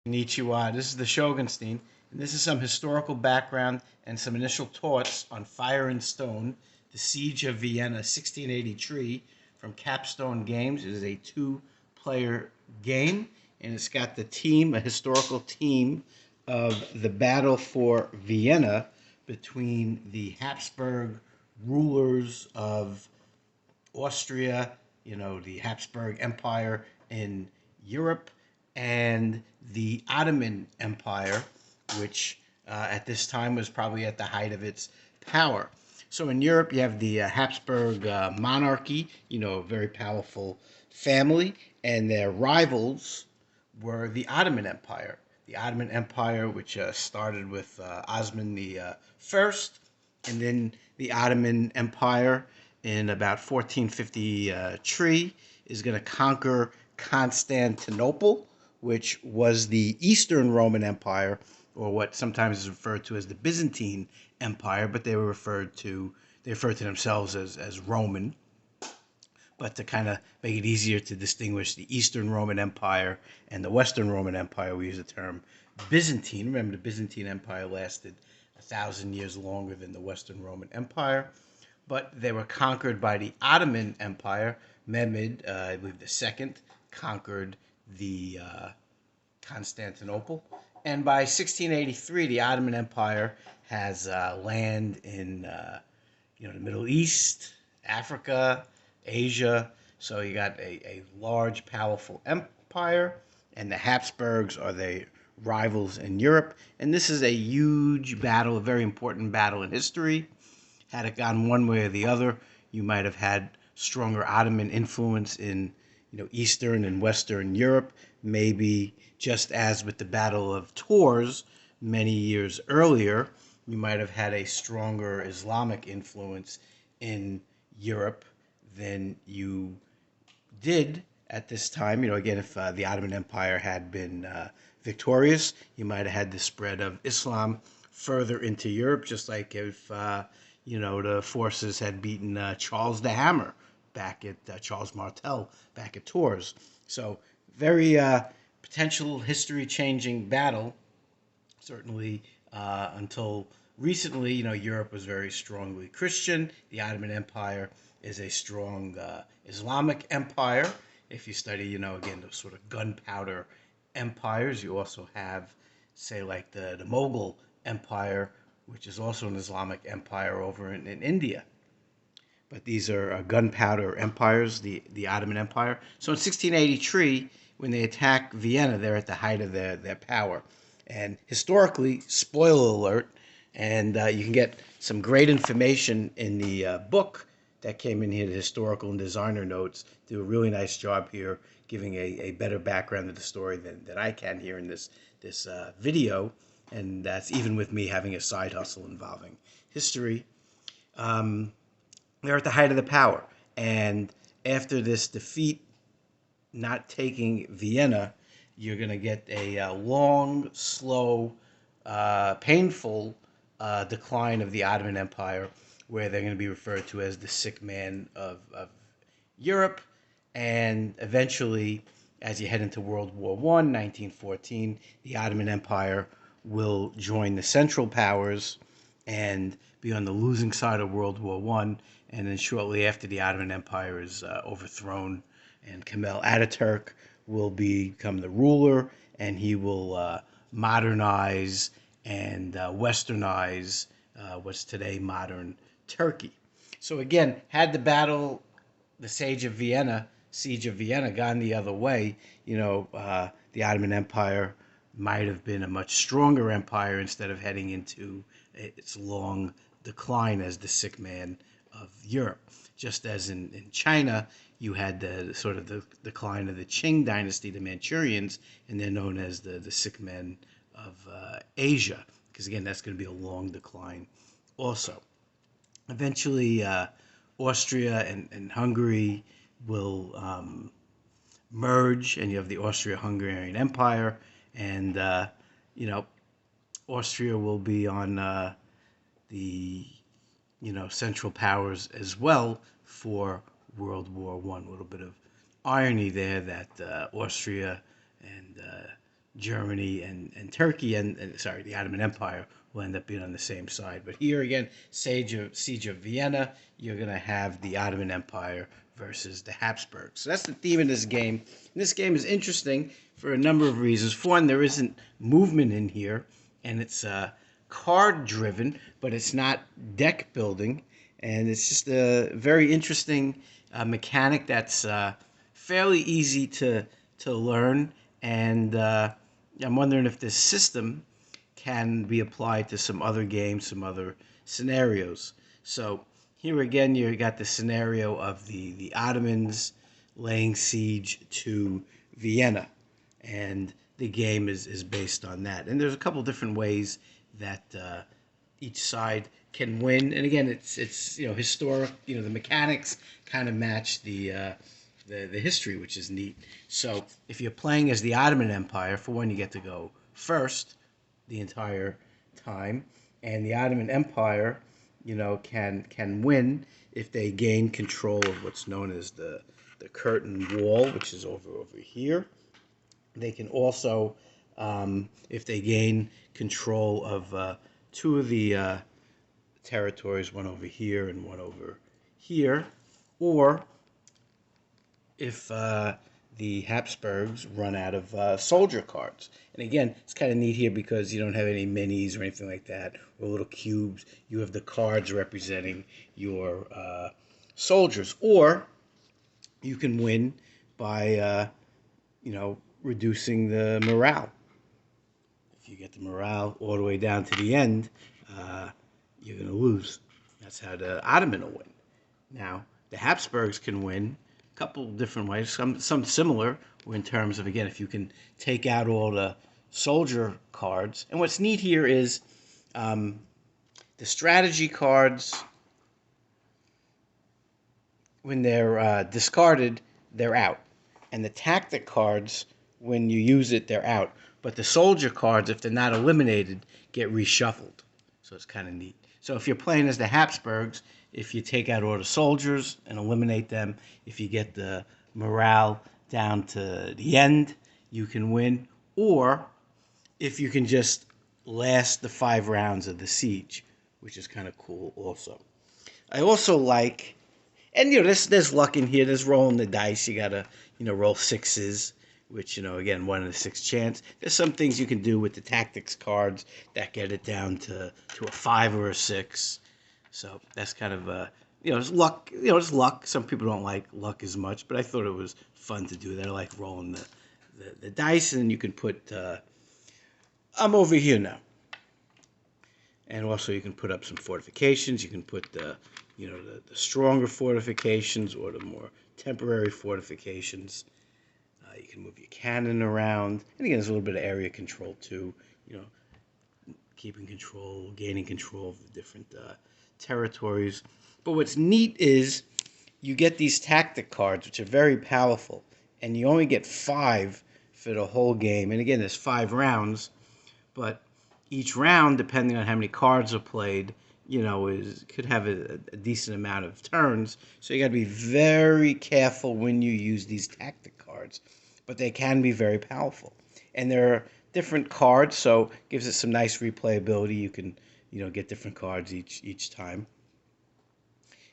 Konnichiwa. This is the Shogunstein, and this is some historical background and some initial thoughts on Fire and Stone, the Siege of Vienna, 1683, from Capstone Games. It is a two-player game, and it's got the team, a historical team of the battle for Vienna between the Habsburg rulers of Austria, the Habsburg Empire in Europe, and the Ottoman Empire, which at this time was probably at the height of its power. So in Europe, you have the Habsburg monarchy, a very powerful family, and their rivals were the Ottoman Empire. The Ottoman Empire, which started with Osman the First, and then the Ottoman Empire in about 1453 is going to conquer Constantinople, which was the Eastern Roman Empire, or what sometimes is referred to as the Byzantine Empire, but they referred to themselves as Roman. But to kind of make it easier to distinguish the Eastern Roman Empire and the Western Roman Empire, we use the term Byzantine. Remember, the Byzantine Empire lasted 1,000 years longer than the Western Roman Empire, but they were conquered by the Ottoman Empire. Mehmed, I believe the second, conquered the Constantinople, and by 1683, the Ottoman Empire has land in the Middle East, Africa, Asia. So you got a large, powerful empire, and the Habsburgs are the rivals in Europe. And this is a huge battle, a very important battle in history. Had it gone one way or the other, you might have had stronger Ottoman influence in Eastern and Western Europe. Maybe just as with the Battle of Tours many years earlier, you might have had a stronger Islamic influence in Europe than you did at this time. Again, if the Ottoman Empire had been victorious, you might have had the spread of Islam further into Europe, just like if the forces had beaten Charles the Hammer back at Charles Martel back at Tours. So very potential history-changing battle. Certainly until recently, Europe was very strongly Christian. The Ottoman Empire is a strong Islamic empire. If you study, again, the sort of gunpowder empires, you also have, say, like the Mughal Empire, which is also an Islamic empire over in India. But these are gunpowder empires, the Ottoman Empire. So in 1683, when they attack Vienna, they're at the height of their power. And historically, spoiler alert, and you can get some great information in the book that came in here, the historical and designer notes. Do a really nice job here giving a better background of the story than I can here in this video. And that's even with me having a side hustle involving history. Um, they're at the height of the power. And after this defeat, not taking Vienna, you're going to get a long, slow, painful decline of the Ottoman Empire, where they're going to be referred to as the sick man of Europe. And eventually, as you head into World War I, 1914, the Ottoman Empire will join the Central Powers and be on the losing side of World War I. And then shortly after, the Ottoman Empire is overthrown, and Kemal Ataturk will become the ruler, and he will modernize and westernize what's today modern Turkey. So again, had the siege of Vienna gone the other way, the Ottoman Empire might have been a much stronger empire instead of heading into its long decline as the sick man of Europe. Just as in China, you had the sort of the decline of the Qing dynasty, the Manchurians, and they're known as the sick men of Asia, because again, that's going to be a long decline also. Eventually, Austria and Hungary will merge, and you have the Austria-Hungarian Empire, and Austria will be on the Central Powers as well for World War One. A little bit of irony there that Austria and Germany and Turkey and sorry, the Ottoman Empire will end up being on the same side. But here again, Siege of Vienna, you're going to have the Ottoman Empire versus the Habsburgs. So that's the theme of this game. And this game is interesting for a number of reasons. For one, there isn't movement in here, and it's card driven, but it's not deck building. And it's just a very interesting mechanic that's fairly easy to learn. And I'm wondering if this system can be applied to some other games, some other scenarios. So here again, you got the scenario of the Ottomans laying siege to Vienna, and the game is based on that. And there's a couple different ways that each side can win. And again, it's historic. The mechanics kind of match the history, which is neat. So if you're playing as the Ottoman Empire, for one, you get to go first the entire time, and the Ottoman Empire, can win if they gain control of what's known as the curtain wall, which is over here. They can also, if they gain control of two of the territories, one over here and one over here, or if the Habsburgs run out of soldier cards. And again, it's kind of neat here because you don't have any minis or anything like that, or little cubes. You have the cards representing your soldiers. Or you can win by, reducing the morale. If you get the morale all the way down to the end, you're going to lose. That's how the Ottoman will win. Now, the Habsburgs can win a couple different ways. Some similar in terms of, again, if you can take out all the soldier cards. And what's neat here is the strategy cards, when they're discarded, they're out. And the tactic cards, when you use it, they're out. But the soldier cards, if they're not eliminated, get reshuffled. So it's kind of neat. So if you're playing as the Habsburgs, if you take out all the soldiers and eliminate them, if you get the morale down to the end, you can win. Or if you can just last the 5 rounds of the siege, which is kind of cool also. I also like, and there's luck in here. There's rolling the dice. You gotta roll 6s, which again 1 in a 6 chance. There's some things you can do with the tactics cards that get it down to a 5 or a 6. So that's kind of it's luck. It's luck. Some people don't like luck as much, but I thought it was fun to do that. I like rolling the dice, and you can put. I'm over here now. And also you can put up some fortifications. You can put the stronger fortifications or the more temporary fortifications. You can move your cannon around. And again, there's a little bit of area control too. Keeping control, gaining control of the different territories. But what's neat is you get these tactic cards, which are very powerful. And you only get 5 for the whole game. And again, there's 5 rounds. But each round, depending on how many cards are played, could have a decent amount of turns. So you got to be very careful when you use these tactic cards. But they can be very powerful. And there are different cards, so it gives it some nice replayability. You can, get different cards each time.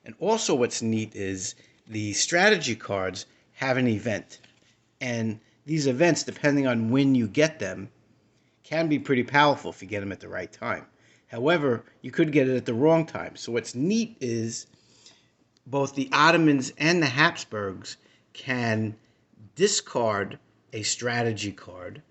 And also what's neat is the strategy cards have an event. And these events, depending on when you get them, can be pretty powerful if you get them at the right time. However, you could get it at the wrong time. So what's neat is both the Ottomans and the Habsburgs can discard a strategy card,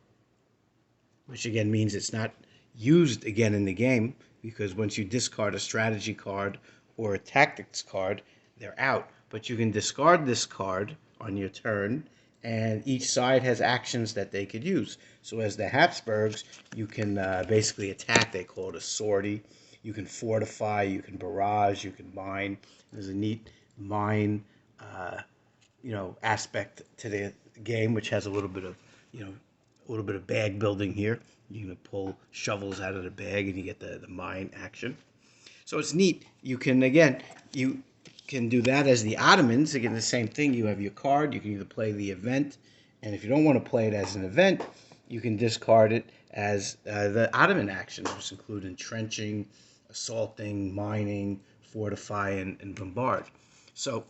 which again means it's not used again in the game, because once you discard a strategy card or a tactics card, they're out. But you can discard this card on your turn, and each side has actions that they could use. So as the Habsburgs, you can basically attack. They call it a sortie. You can fortify, you can barrage, you can mine. There's a neat mine aspect to the game, which has a little bit of bag building here. You can pull shovels out of the bag and you get the mine action. So it's neat. You can do that as the Ottomans. Again, the same thing. You have your card. You can either play the event, and if you don't want to play it as an event, you can discard it as the Ottoman actions, which include entrenching, assaulting, mining, fortify, and bombard. So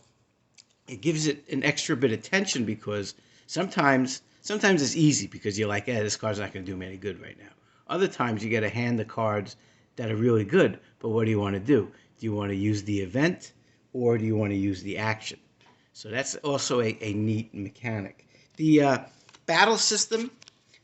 it gives it an extra bit of tension because sometimes it's easy because you're like, this card's not going to do me any good right now. Other times you get a hand of cards that are really good, but what do you want to do? Do you want to use the event or do you want to use the action? So that's also a neat mechanic. The battle system,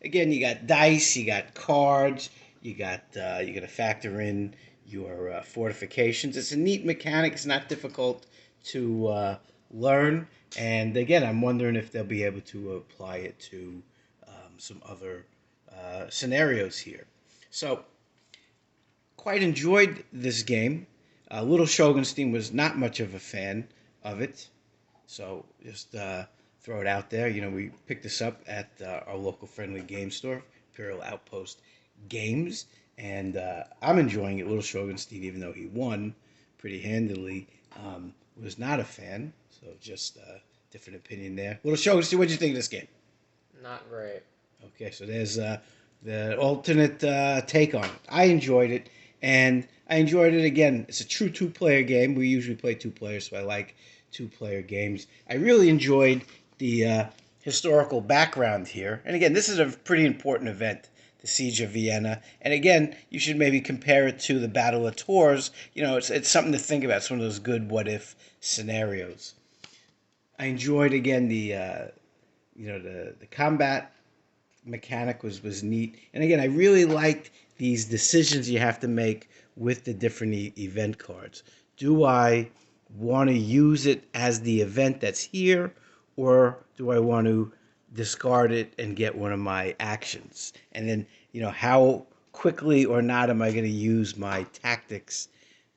again, you got dice, you got cards, you got to factor in your fortifications. It's a neat mechanic. It's not difficult to learn. And again, I'm wondering if they'll be able to apply it to some other scenarios here. So, quite enjoyed this game. Little Shogunstein was not much of a fan of it. So just throw it out there. We picked this up at our local friendly game store, Imperial Outpost Games, and I'm enjoying it. Little Shogunstein, even though he won pretty handily, was not a fan. So just different opinion there. Little Shogunstein, what did you think of this game? Not great. Okay, so there's the alternate take on it. I enjoyed it, and I enjoyed it again. It's a true two-player game. We usually play two players, so I like two-player games. I really enjoyed the historical background here. And again, this is a pretty important event, the Siege of Vienna. And again, you should maybe compare it to the Battle of Tours. It's something to think about. It's one of those good what-if scenarios. I enjoyed, again, the combat mechanic was neat. And again, I really liked these decisions you have to make with the different event cards. Do I want to use it as the event that's here, or do I want to discard it and get one of my actions? And then, how quickly or not am I going to use my tactics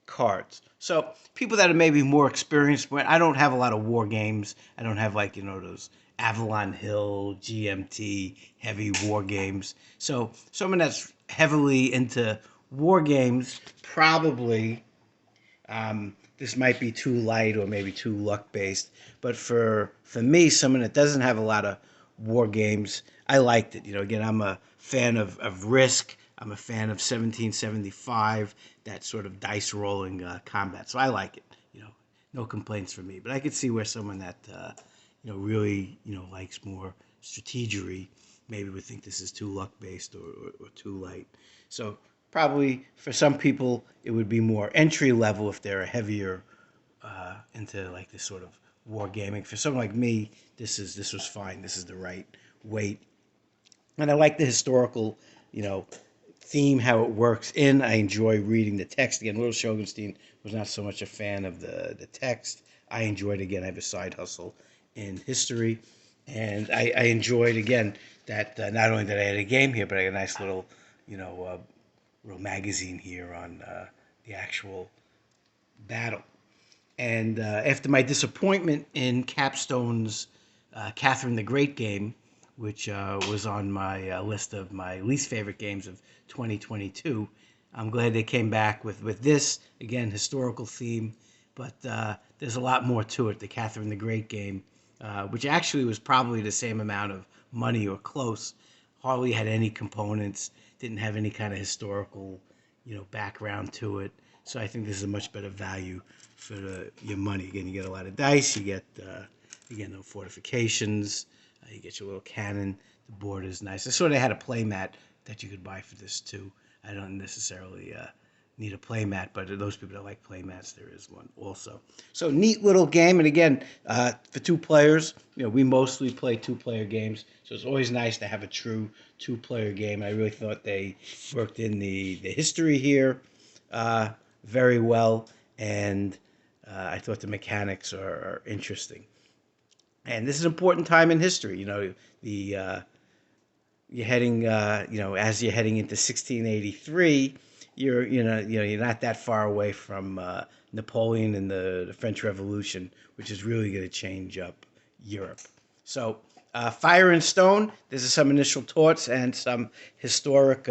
cards? So people that are maybe more experienced, but I don't have a lot of war games. I don't have those Avalon Hill, GMT, heavy war games. So someone that's heavily into war games, probably this might be too light or maybe too luck based. But for me, someone that doesn't have a lot of war games, I liked it. Again, I'm a fan of Risk. I'm a fan of 1775, that sort of dice rolling combat. So I like it. No complaints from me. But I could see where someone that really likes more strategery maybe would think this is too luck based or too light. So probably for some people it would be more entry level if they're heavier into this sort of war gaming. For someone like me, this was fine. This is the right weight, and I like the historical theme, how it works in. I enjoy reading the text. Again, Little Shogunstein was not so much a fan of the text. I enjoyed, again, I have a side hustle in history, and I enjoyed, again, that not only did I have a game here, but I got a nice little little magazine here on the actual battle. And after my disappointment in Capstone's Catherine the Great game, which was on my list of my least favorite games of 2022, I'm glad they came back with this. Again, historical theme, but there's a lot more to it. The Catherine the Great game, which actually was probably the same amount of money or close, hardly had any components, didn't have any kind of historical, background to it. So I think this is a much better value for your money. Again, you get a lot of dice, you get no fortifications, you get your little cannon. The board is nice. I sort of had a play mat that you could buy for this too. I don't necessarily need a play mat, but those people that like play mats, there is one also. So neat little game, and again, for two players, we mostly play two-player games, so it's always nice to have a true two-player game. I really thought they worked in the history here very well, and I thought the mechanics are interesting. And this is an important time in history. The you're heading, as you're heading into 1683, you're not that far away from Napoleon and the French Revolution, which is really going to change up Europe. So, Fire and Stone. This is some initial thoughts and some historic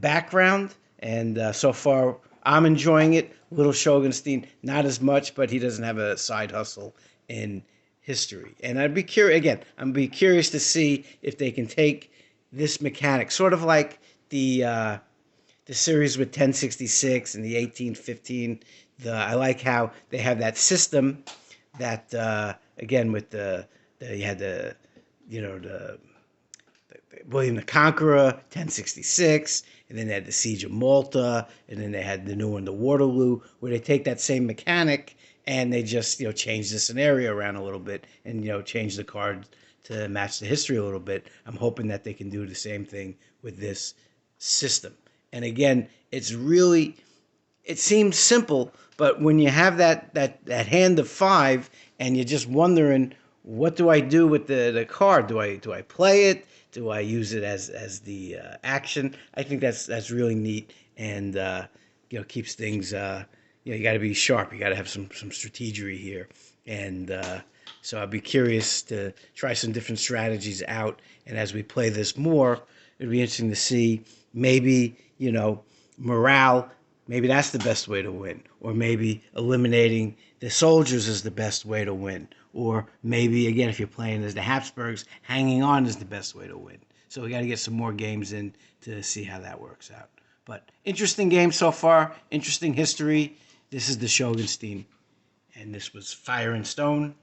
background, and so far I'm enjoying it. Little Shogunstein, not as much, but he doesn't have a side hustle in history. And I'd be curious again. I'm be curious to see if they can take this mechanic, sort of like the series with 1066 and the 1815. I like how they have that system that again with you had the you know the William the Conqueror 1066, and then they had the Siege of Malta, and then they had the new one, the Waterloo, where they take that same mechanic and they just change the scenario around a little bit and change the cards to match the history a little bit. I'm hoping that they can do the same thing with this system. And again, it seems simple, but when you have that hand of five and you're just wondering, what do I do with the card? Do I play it? Do I use it as the action? I think that's really neat, and keeps things. You got to be sharp. You got to have some strategery here, and so I'd be curious to try some different strategies out. And as we play this more, it'd be interesting to see maybe morale. Maybe that's the best way to win. Or maybe eliminating the soldiers is the best way to win. Or maybe, again, if you're playing as the Habsburgs, hanging on is the best way to win. So we got to get some more games in to see how that works out. But interesting game so far. Interesting history. This is the Shogunstein. And this was Fire and Stone.